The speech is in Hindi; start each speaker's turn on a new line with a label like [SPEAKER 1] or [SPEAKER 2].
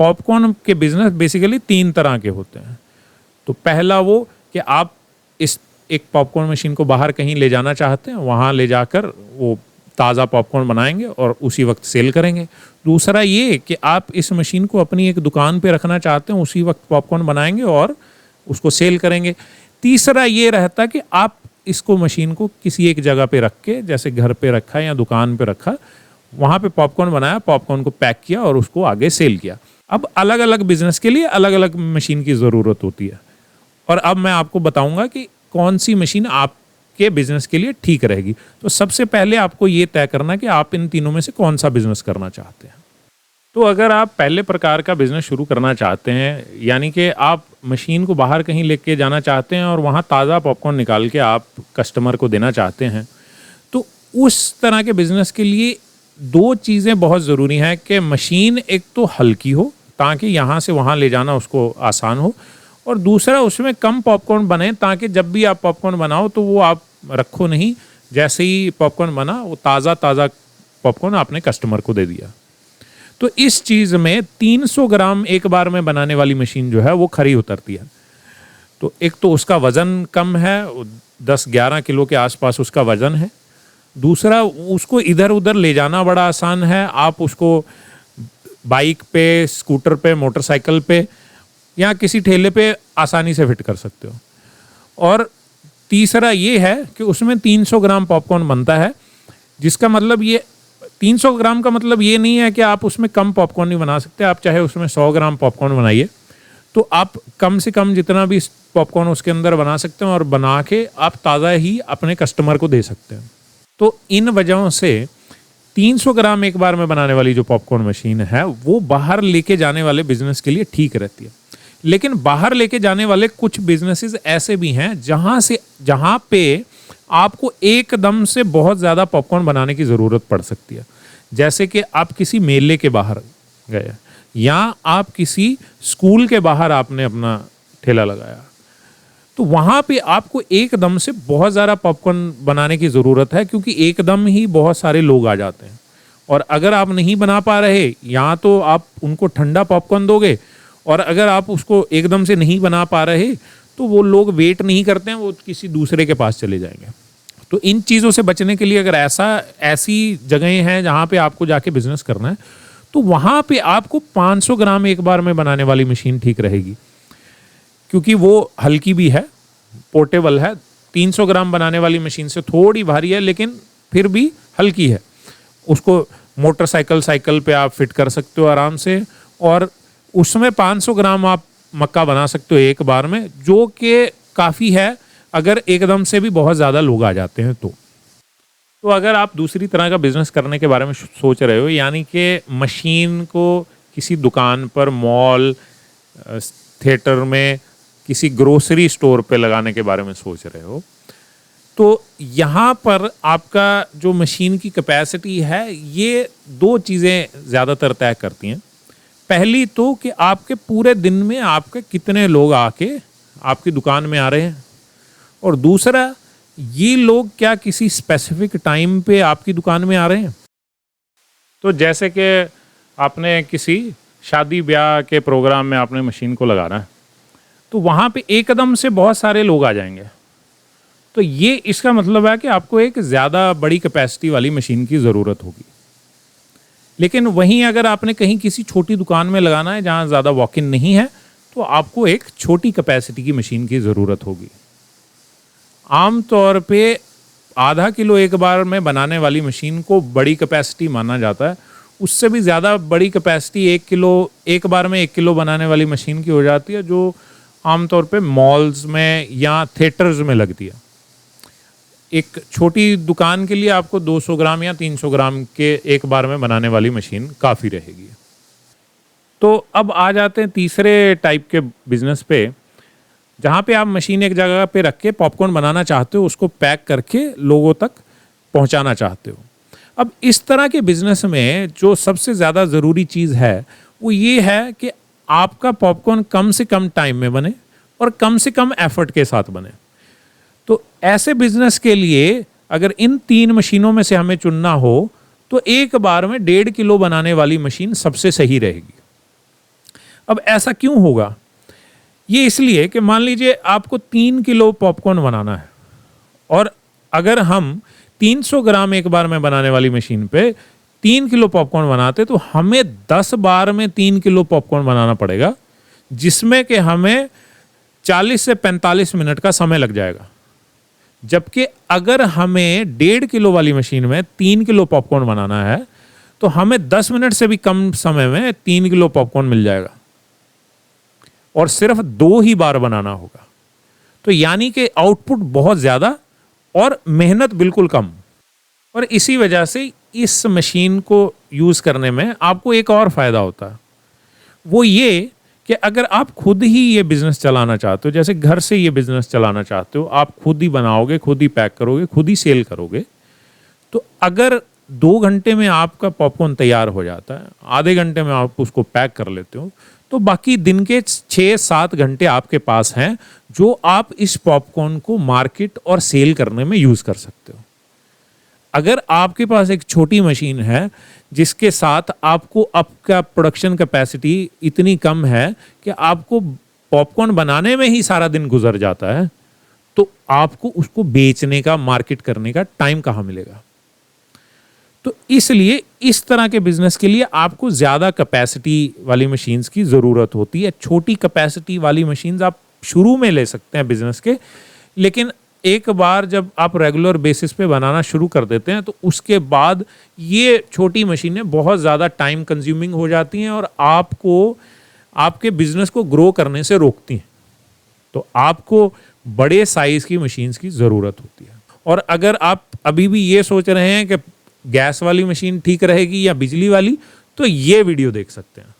[SPEAKER 1] पॉपकॉर्न के बिजनेस बेसिकली 3 तरह के होते हैं। तो पहला वो कि आप इस एक पॉपकॉर्न मशीन को बाहर कहीं ले जाना चाहते हैं, वहाँ ले जाकर वो ताज़ा पॉपकॉर्न बनाएंगे और उसी वक्त सेल करेंगे। दूसरा ये कि आप इस मशीन को अपनी एक दुकान पे रखना चाहते हैं, उसी वक्त पॉपकॉर्न बनाएंगे और उसको सेल करेंगे। तीसरा ये रहता कि आप इसको मशीन को किसी एक जगह पे रख के, जैसे घर पे रखा या दुकान पे रखा, वहाँ पे पॉपकॉर्न बनाया, पॉपकॉर्न को पैक किया और उसको आगे सेल किया। अब अलग अलग बिजनेस के लिए अलग अलग मशीन की ज़रूरत होती है, और अब मैं आपको बताऊंगा कि कौन सी मशीन आपके बिजनेस के लिए ठीक रहेगी। तो सबसे पहले आपको ये तय करना कि आप इन तीनों में से कौन सा बिजनेस करना चाहते हैं। तो अगर आप पहले प्रकार का बिजनेस शुरू करना चाहते हैं, यानी कि आप मशीन को बाहर कहीं लेके जाना चाहते हैं और वहाँ ताज़ा पॉपकॉर्न निकाल के आप कस्टमर को देना चाहते हैं, तो उस तरह के बिजनेस के लिए 2 चीज़ें बहुत ज़रूरी हैं कि मशीन एक तो हल्की हो ताकि यहाँ से वहाँ ले जाना उसको आसान हो, और दूसरा उसमें कम पॉपकॉर्न बने ताकि जब भी आप पॉपकॉर्न बनाओ तो वो आप रखो नहीं, जैसे ही पॉपकॉर्न बना वो ताज़ा पॉपकॉर्न आपने कस्टमर को दे दिया। तो इस चीज़ में 300 ग्राम एक बार में बनाने वाली मशीन जो है वो खरी उतरती है। तो एक तो उसका वज़न कम है, 10-11 किलो के आसपास उसका वज़न है। दूसरा उसको इधर उधर ले जाना बड़ा आसान है, आप उसको बाइक पे, स्कूटर पे, मोटरसाइकिल पे या किसी ठेले पे आसानी से फिट कर सकते हो। और तीसरा ये है कि उसमें 300 ग्राम पॉपकॉर्न बनता है, जिसका मतलब ये 300 ग्राम का मतलब ये नहीं है कि आप उसमें कम पॉपकॉर्न नहीं बना सकते। आप चाहे उसमें 100 ग्राम पॉपकॉर्न बनाइए, तो आप कम से कम जितना भी पॉपकॉर्न उसके अंदर बना सकते हैं और बना के आप ताज़ा ही अपने कस्टमर को दे सकते हैं। तो इन वजहों से 300 ग्राम एक बार में बनाने वाली जो पॉपकॉर्न मशीन है वो बाहर लेके जाने वाले बिजनेस के लिए ठीक रहती है। लेकिन बाहर लेके जाने वाले कुछ बिजनेसेस ऐसे भी हैं जहाँ पे आपको एकदम से बहुत ज़्यादा पॉपकॉर्न बनाने की ज़रूरत पड़ सकती है। जैसे कि आप किसी मेले के बाहर गए या आप किसी स्कूल के बाहर आपने अपना ठेला लगाया, तो वहाँ पे आपको एकदम से बहुत ज़्यादा पॉपकॉर्न बनाने की ज़रूरत है, क्योंकि एकदम ही बहुत सारे लोग आ जाते हैं। और अगर आप नहीं बना पा रहे, या तो आप उनको ठंडा पॉपकॉर्न दोगे, और अगर आप उसको एकदम से नहीं बना पा रहे तो वो लोग वेट नहीं करते हैं, वो किसी दूसरे के पास चले जाएंगे। तो इन चीज़ों से बचने के लिए अगर ऐसी जगहें हैं जहाँ पे आपको जाके बिजनेस करना है, तो वहाँ पे आपको 500 ग्राम एक बार में बनाने वाली मशीन ठीक रहेगी, क्योंकि वो हल्की भी है, पोर्टेबल है। 300 ग्राम बनाने वाली मशीन से थोड़ी भारी है, लेकिन फिर भी हल्की है। उसको मोटरसाइकिल, साइकिल पे आप फिट कर सकते हो आराम से, और उसमें 500 ग्राम आप मक्का बना सकते हो एक बार में, जो कि काफ़ी है अगर एकदम से भी बहुत ज़्यादा लोग आ जाते हैं तो अगर आप दूसरी तरह का बिजनेस करने के बारे में सोच रहे हो, यानी कि मशीन को किसी दुकान पर, मॉल, थिएटर में, किसी ग्रोसरी स्टोर पे लगाने के बारे में सोच रहे हो, तो यहाँ पर आपका जो मशीन की कैपेसिटी है, ये 2 चीज़ें ज़्यादातर तय करती हैं। पहली तो कि आपके पूरे दिन में आपके कितने लोग आके आपकी दुकान में आ रहे हैं, और दूसरा ये लोग क्या किसी स्पेसिफिक टाइम पे आपकी दुकान में आ रहे हैं। तो जैसे कि आपने किसी शादी ब्याह के प्रोग्राम में आपने मशीन को लगाना है, तो वहाँ पे एकदम से बहुत सारे लोग आ जाएंगे, तो ये इसका मतलब है कि आपको एक ज़्यादा बड़ी कैपेसिटी वाली मशीन की ज़रूरत होगी। लेकिन वहीं अगर आपने कहीं किसी छोटी दुकान में लगाना है जहाँ ज़्यादा वॉक इन नहीं है, तो आपको एक छोटी कैपेसिटी की मशीन की ज़रूरत होगी। आम तौर पे आधा किलो एक बार में बनाने वाली मशीन को बड़ी कैपेसिटी माना जाता है। उससे भी ज़्यादा बड़ी कैपेसिटी 1 किलो एक बार में 1 किलो बनाने वाली मशीन की हो जाती है, जो आमतौर पे मॉल्स में या थिएटर्स में लगती है। एक छोटी दुकान के लिए आपको 200 ग्राम या 300 ग्राम के एक बार में बनाने वाली मशीन काफ़ी रहेगी। तो अब आ जाते हैं तीसरे टाइप के बिजनेस पे, जहाँ पे आप मशीन एक जगह पे रख के पॉपकॉर्न बनाना चाहते हो, उसको पैक करके लोगों तक पहुँचाना चाहते हो। अब इस तरह के बिजनेस में जो सबसे ज़्यादा ज़रूरी चीज़ है वो ये है कि आपका पॉपकॉर्न कम से कम टाइम में बने और कम से कम एफर्ट के साथ बने। तो ऐसे बिजनेस के लिए अगर इन 3 मशीनों में से हमें चुनना हो, तो एक बार में 1.5 किलो बनाने वाली मशीन सबसे सही रहेगी। अब ऐसा क्यों होगा? ये इसलिए कि मान लीजिए आपको 3 किलो पॉपकॉर्न बनाना है और अगर हम 300 ग्राम एक बार में बनाने वाली मशीन पे 3 किलो पॉपकॉर्न बनाते तो हमें 10 बार में 3 किलो पॉपकॉर्न बनाना पड़ेगा, जिसमें कि हमें 40 से 45 मिनट का समय लग जाएगा। जबकि अगर हमें 1.5 किलो वाली मशीन में 3 किलो पॉपकॉर्न बनाना है तो हमें 10 मिनट से भी कम समय में 3 किलो पॉपकॉर्न मिल जाएगा और सिर्फ 2 ही बार बनाना होगा। तो यानी कि आउटपुट बहुत ज़्यादा और मेहनत बिल्कुल कम। और इसी वजह से इस मशीन को यूज़ करने में आपको एक और फ़ायदा होता है, वो ये कि अगर आप खुद ही ये बिज़नेस चलाना चाहते हो, जैसे घर से ये बिज़नेस चलाना चाहते हो, आप खुद ही बनाओगे, खुद ही पैक करोगे, खुद ही सेल करोगे, तो अगर 2 घंटे में आपका पॉपकॉर्न तैयार हो जाता है, आधे घंटे में आप उसको पैक कर लेते हो, तो बाकी दिन के 6-7 घंटे आपके पास हैं जो आप इस पॉपकॉर्न को मार्केट और सेल करने में यूज़ कर सकते हो। अगर आपके पास एक छोटी मशीन है जिसके साथ आपको आपका प्रोडक्शन कैपेसिटी इतनी कम है कि आपको पॉपकॉर्न बनाने में ही सारा दिन गुजर जाता है, तो आपको उसको बेचने का, मार्केट करने का टाइम कहाँ मिलेगा? तो इसलिए इस तरह के बिजनेस के लिए आपको ज़्यादा कैपेसिटी वाली मशीन्स की ज़रूरत होती है। छोटी कैपेसिटी वाली मशीन्स आप शुरू में ले सकते हैं बिजनेस के, लेकिन एक बार जब आप रेगुलर बेसिस पे बनाना शुरू कर देते हैं तो उसके बाद ये छोटी मशीनें बहुत ज़्यादा टाइम कंज्यूमिंग हो जाती हैं और आपको आपके बिजनेस को ग्रो करने से रोकती हैं। तो आपको बड़े साइज़ की मशीन्स की ज़रूरत होती है। और अगर आप अभी भी ये सोच रहे हैं कि गैस वाली मशीन ठीक रहेगी या बिजली वाली, तो ये वीडियो देख सकते हैं।